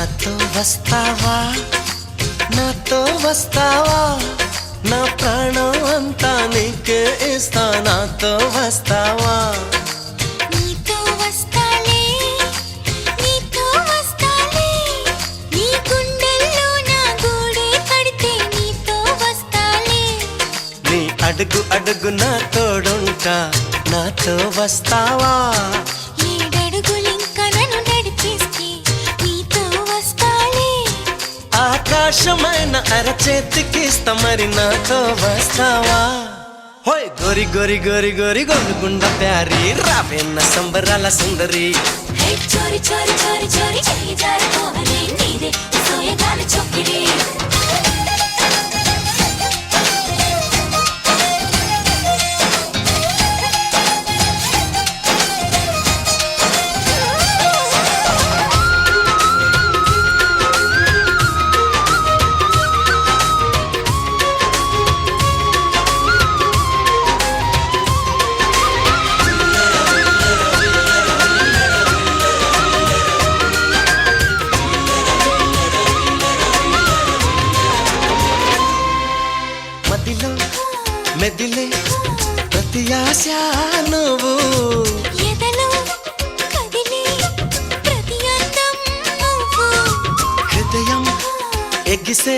నాతో వస్తావా నాతో వస్తావా నా ప్రాణం అంతా నీకే ఇస్తా నాతో వస్తావా నీతో వస్తాలే నీతో వస్తాలే నీ గుండెల్లో నా గూడే కడితే నీతో వస్తాలే నీ అడుగు అడుగు నా తోడుంటా నాతో వస్తావా ఏడడుగులింక నన్ను నడిపిస్తే నీతో వస్తాలే ఆకాశమైన అరచేతికిస్తా మరి నాతో వస్తావా హోయ్ గోరి గోరి గోరి గోరి గోరుగుండ ప్యారి రావేన్న సంబరాల సుందరి హే చోరి చోరి చోరి చోరి చెయ్యి జారిపోవనే నీదే సోయగాల చొక్కిడి మదిలో మెదిలే ప్రతి ఆశ నువ్వు ఎదలో కదిలే ప్రతి అందం నువ్వు హృదయం ఎగిసే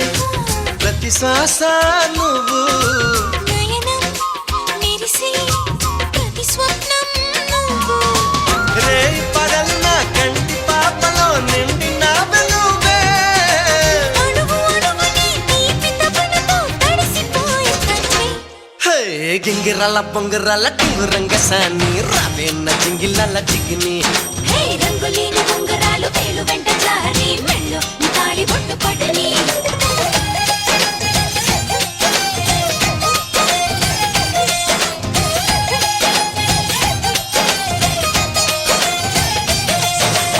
ప్రతి శ్వాస నువ్వు నయనం మెరిసే ప్రతి స్వప్నం నువ్వు రే పగలన కంటి పాపలో నిండిన వెలుగే అడుగు అడుగుని తీపి తపనతో తడిసిపోయే కన్నే హే గింగిరాల పొంగరాల టింగురంగ సాని రావేన్న జింగిలాల జిగిని హే రంగులేని ఉంగరాలు వేలు వెంట జారి మెళ్ళో నీ తాళి బొట్టు పడని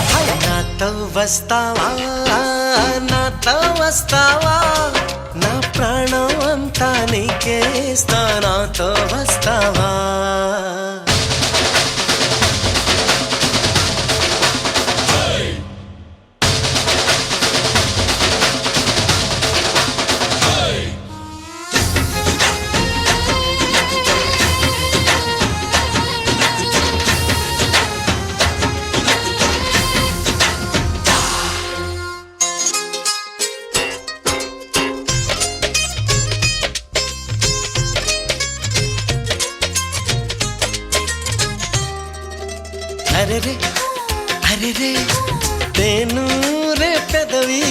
హై నాతో వస్తావా నాతో వస్తావా నా ప్రాణం అంతా నీకే ఇస్తా నాతో వస్తావా అరే రే అరే రే తేను రే పెదవి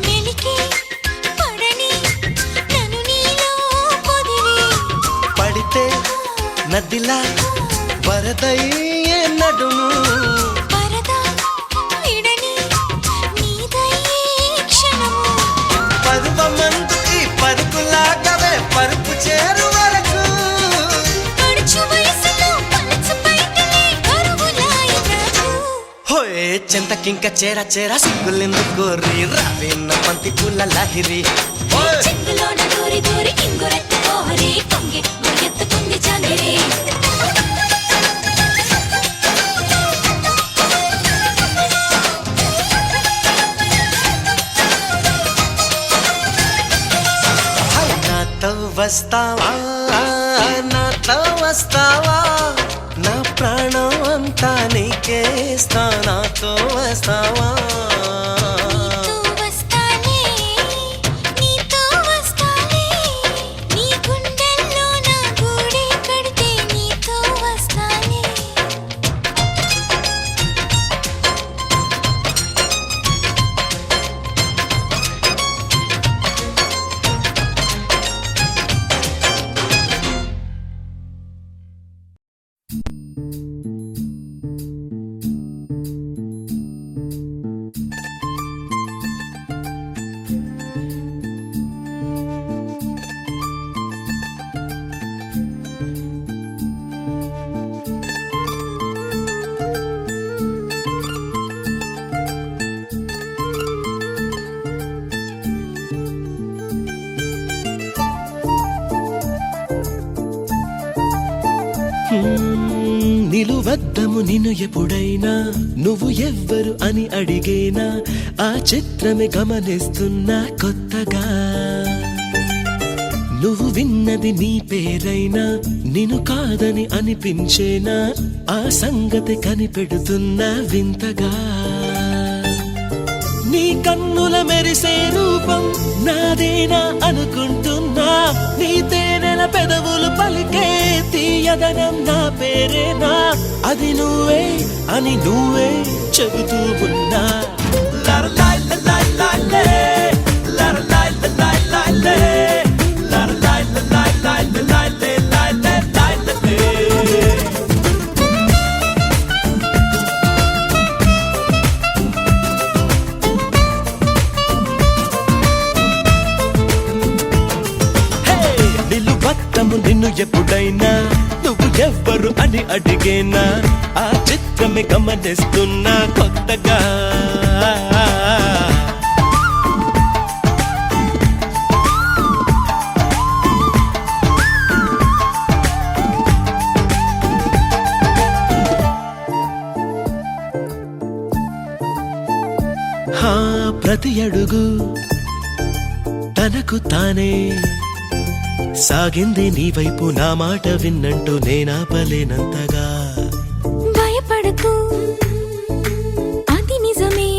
మెలికి పడని నన్ను నీలో పొదివి పడితే నదిలా వరదయ్యే నడుము పరదా విడని నీదయ్యే క్షణము పరువమందుకి పరుగులాగవే పరుపు చేరు వరకు పడుచు వయసులో పలచు పైటలే కరువులాయి నాకు హోయ్ చింతకింక చేర చేర సిగ్గులెందు కోరి రావేన్న పంతి పూల లాహిరి ఓయ్! చెంగులోన దూరి దూరి ఇంగురెత్త కోహరి కొంగి మురిగెత్తుకుంది జాంగిరి హై నాతో వస్తావా నాతో వస్తావా నా ప్రాణం అంతా నీకే ఇస్తా నాతో వస్తావా నిలువద్దము నిన్ను ఎప్పుడైనా నువ్వు ఎవ్వరు అని అడిగేనా ఆ చిత్రమే గమనిస్తున్నా కొత్తగా నువ్వు విన్నది నీ పేరైనా నిన్ను కాదని అనిపించేనా ఆ సంగతి కనిపెడుతున్నా వింతగా నీ కన్నుల మెరిసే రూపం నాదేనా అనుకుంటున్నా నీ తేనెల పెదవులు పలికే తీయదనం నా పేరేనా అది నువ్వే అని నువ్వే చెబుతూ ఉన్నా నిన్ను ఎప్పుడైనా నువ్వు ఎవ్వరు అని అడిగేనా ఆ చిత్రమే గమనిస్తున్నా కొత్తగా ప్రతి అడుగు తనకు తానే సాగింది నీ వైపు నా మాట విన్నంటూ నేనాపలేనంతగా భయపడకు అది నిజమే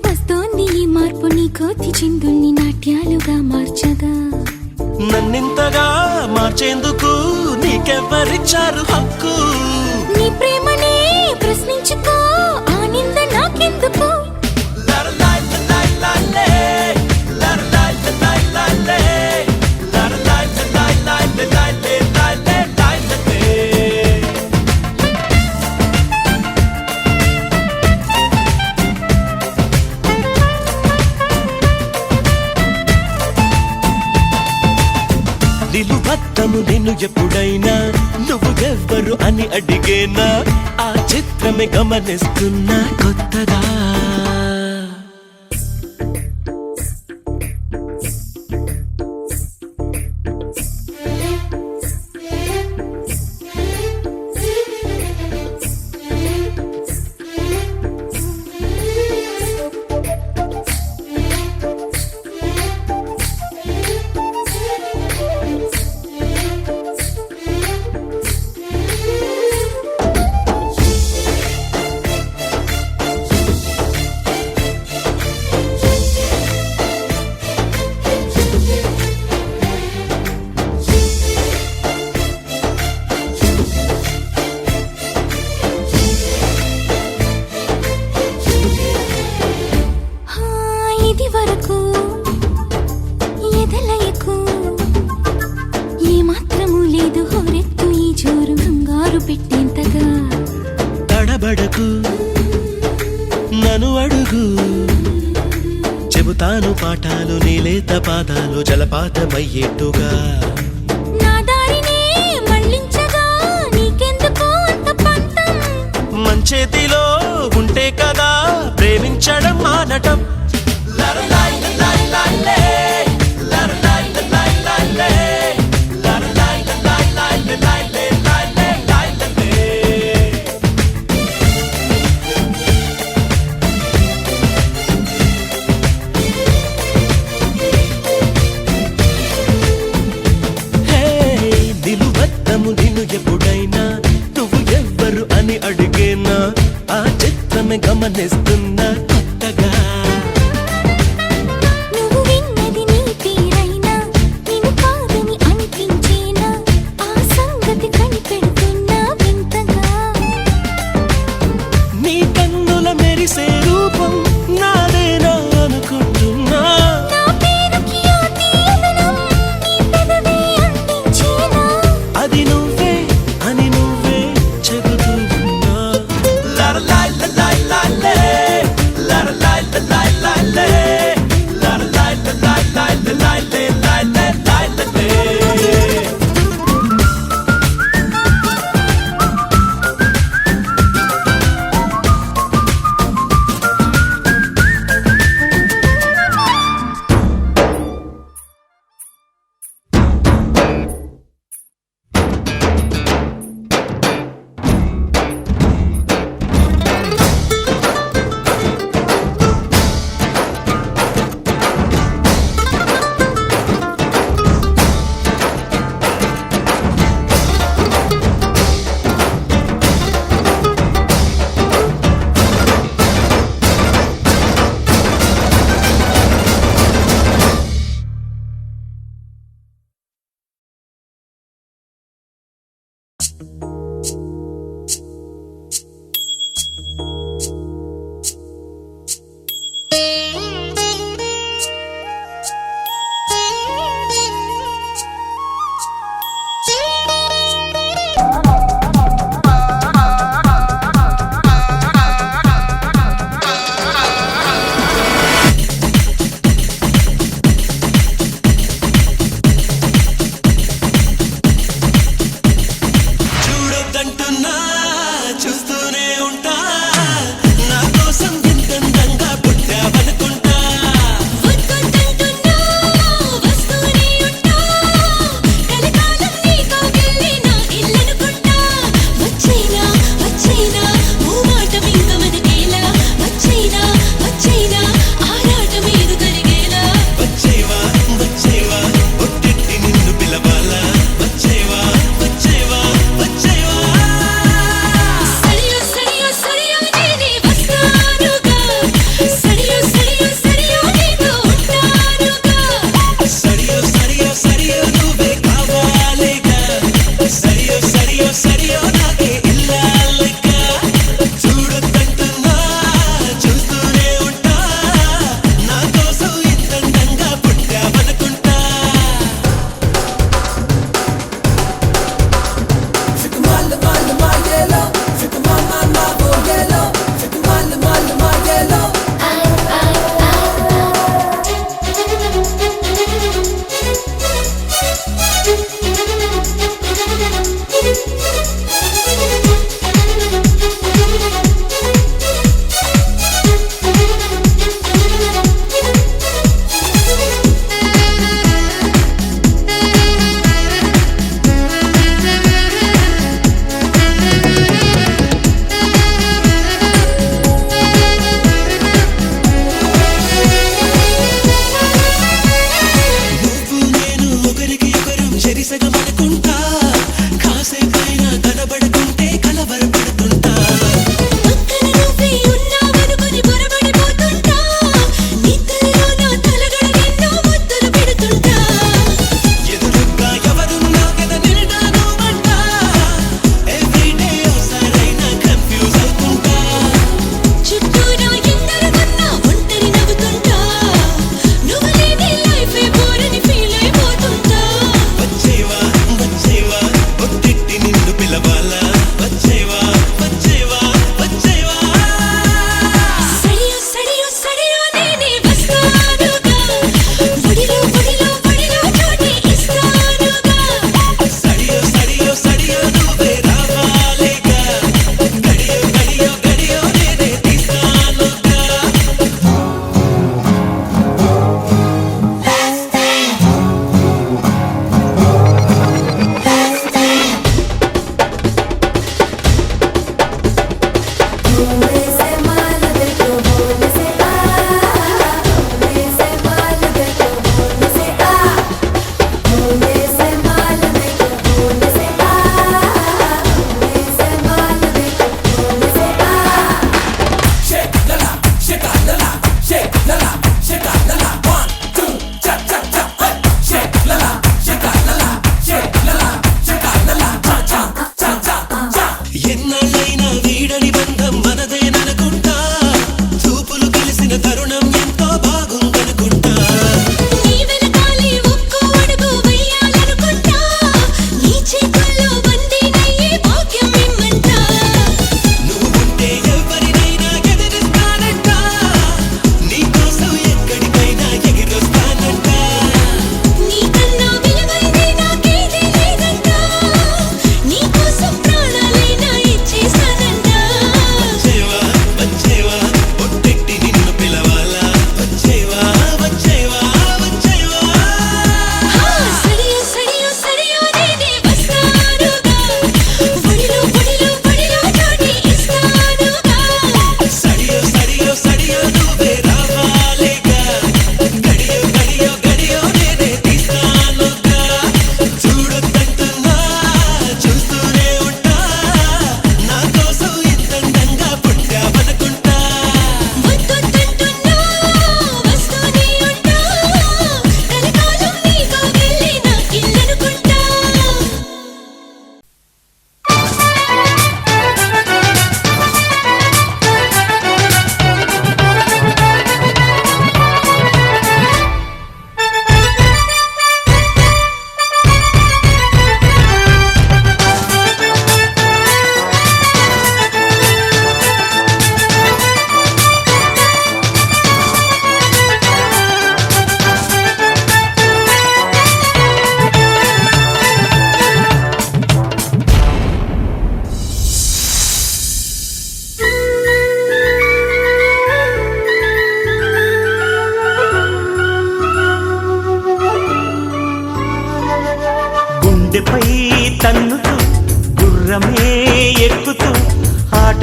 వస్తోంది ఈ మార్పు నీ కోతి చిందుల్ని నాట్యాలుగా మార్చగా నన్నింతగా మార్చేందుకు నీకెవ్వరిచ్చారు హక్కు నీ ప్రేమనే ప్రశ్నించుకో ఆ నింద నాకెందుకు నిలువద్దము నిన్ను ఎప్పుడైనా నువ్వు ఎవ్వరు అని అడిగేనా ఆ చిత్రమే గమనిస్తున్నా కొత్తగా తడబడకు నన్ను అడుగు చెబుతాను పాఠాలు నీలేత పాదాలు జలపాతమయ్యేట్టుగా నా దారినే మళ్ళించగా నీకెందుకు అంత పంతం మంచేతిలో ఉంటే కదా ప్రేమించడం మానటం నిన్ను ఎప్పుడైనా నువ్వు ఎవ్వరు అని అడిగేనా ఆ చిత్రమే గమనిస్తున్నా కొత్తగా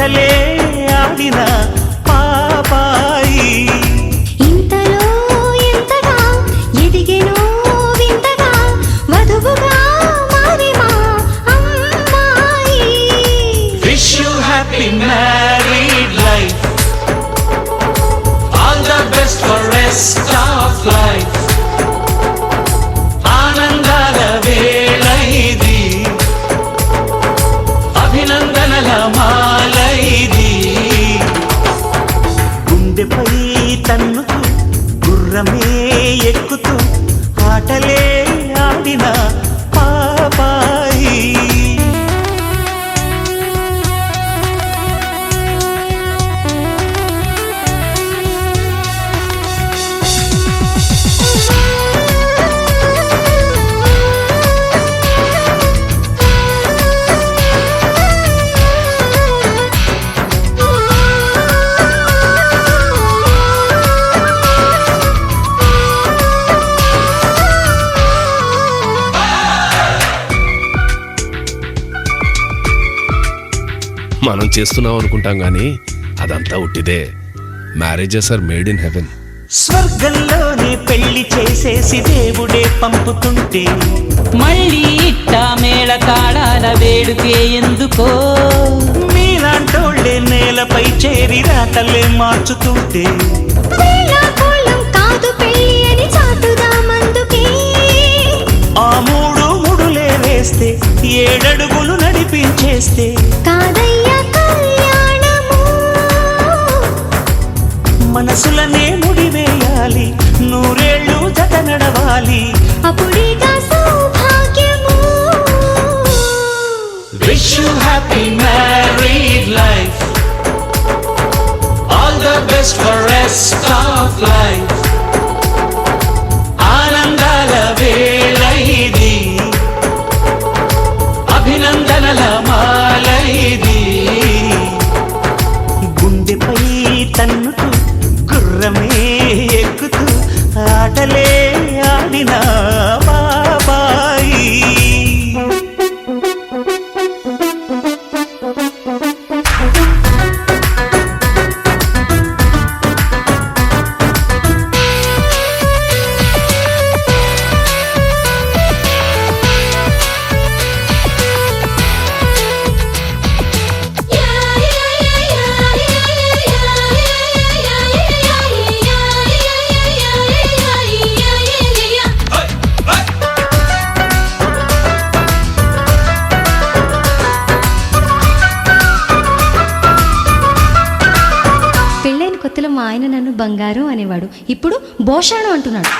ఆటలే ఆడిన పాపాయి. ఇంతలో ఎంతగా ఎదిగెనో వింతగా వధువుగా మారి మా అమ్మాయి. Wish you happy married life, all the best for rest of life. ఆనందాల వేళ ఇది, అభినందనల మాల ఇది. గుండెపై తన్నుతూ గుర్రమే ఎక్కుతూ ఆటలే ఆడిన పాపాయి. మనం చేస్తున్నాం అనుకుంటాం గానీ అదంతా ఉట్టిదే. Marriages are made in heaven. స్వర్గంలోనే పెళ్లి చేసేసి దేవుడే పంపుతుంటే మళ్ళీ ఇట్టా మేళ తాళాల వేడుకే ఎందుకో. మీలాంటోళ్ళే నేలపై చేరి రాతలే మార్చుతుంటే వేళాకోళం కాదు పెళ్ళి అని చాటుదామందుకే. ఆ మూడు ముడులే వేస్తే 7 అడుగులు నడిపించేస్తే కాదయ్యా కళ్యాణము. మనసులనే ముడివేయాలి, 100 ఏళ్ళు జత నడవాలి. అప్పుడిగా సౌభాగ్యము. Wish you happy married life, all the best for rest of life. ఆనందాల వేళ ఇది, అభినందనల మాల ఇది. గుండెపై తన్నుతూ గుర్రమే ఎక్కుతూ ఆటలే ఆడిన బాబాయి. పెళ్ళైన కొత్తలో మా ఆయన నన్ను బంగారం అనేవాడు, ఇప్పుడు భోషాణం అంటున్నాడు.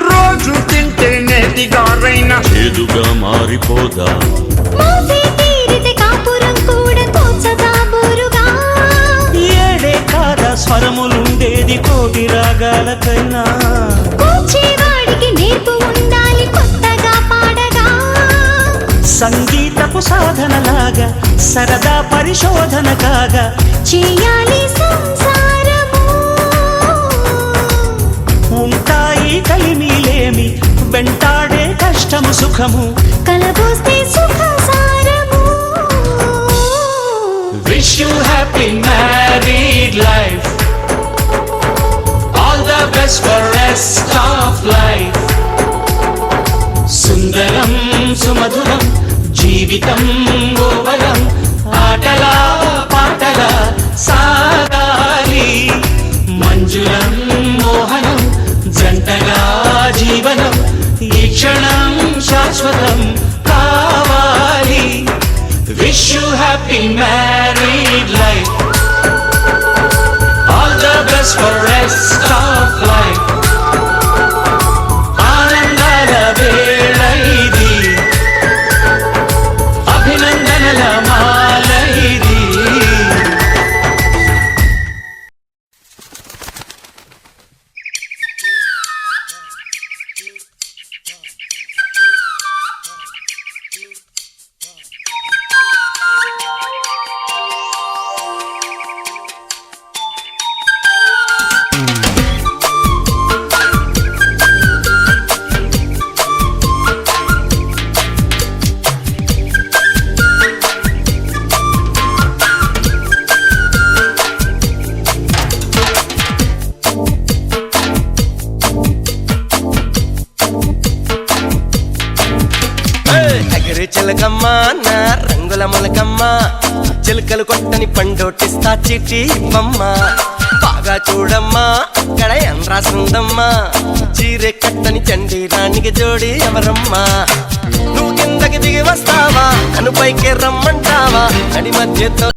రోజు తింటే నేతిగారైనా చేదుగా మారిపోదా. మోసే తీరితే కాపురం కూడా తోచదా బోరుగా. 7 కాదా స్వరములుండేది కోటి రాగాలకైనా. కూర్చేవాడికి నేర్పు ఉండాలి కొత్తగా పాడగా. సంగీతపు సాధనలాగా సరదా పరిశోధన కాగా చేయాలి సంసారము. ఉంటాయి కలిమిలేమి వెంటాడే కష్టము సుఖము. కలబోస్తే సుఖసారము. Wish you happy married life, all the best for rest of life. సుందరం సుమధురం జీవితం గోవరం, ఆటలా పాటలా సాగాలి. మంజులం మోహనం జంటగా జీవనం, ఈ క్షణం శాశ్వతం కావాలి. Wish you happy married life, all the best for rest of life. ఆనందాల వేళ ఇది, అభినందనల మాల ఇది. అరే చిలకమ్మ నా రంగుల మొలకమ్మ, చిలుకలు కొట్టని పండోటిస్తా చిట్టి ఇవ్వమ్మ. బాగా చూడమ్మా అక్కడ ఏం రాసుందమ్మా, చీరె కట్టని చండి రాణికి జోడి ఎవరమ్మా. నువ్వు కిందకి దిగి వస్తావా, నన్ను పైకి రమ్మంటావా, నడి మధ్యతో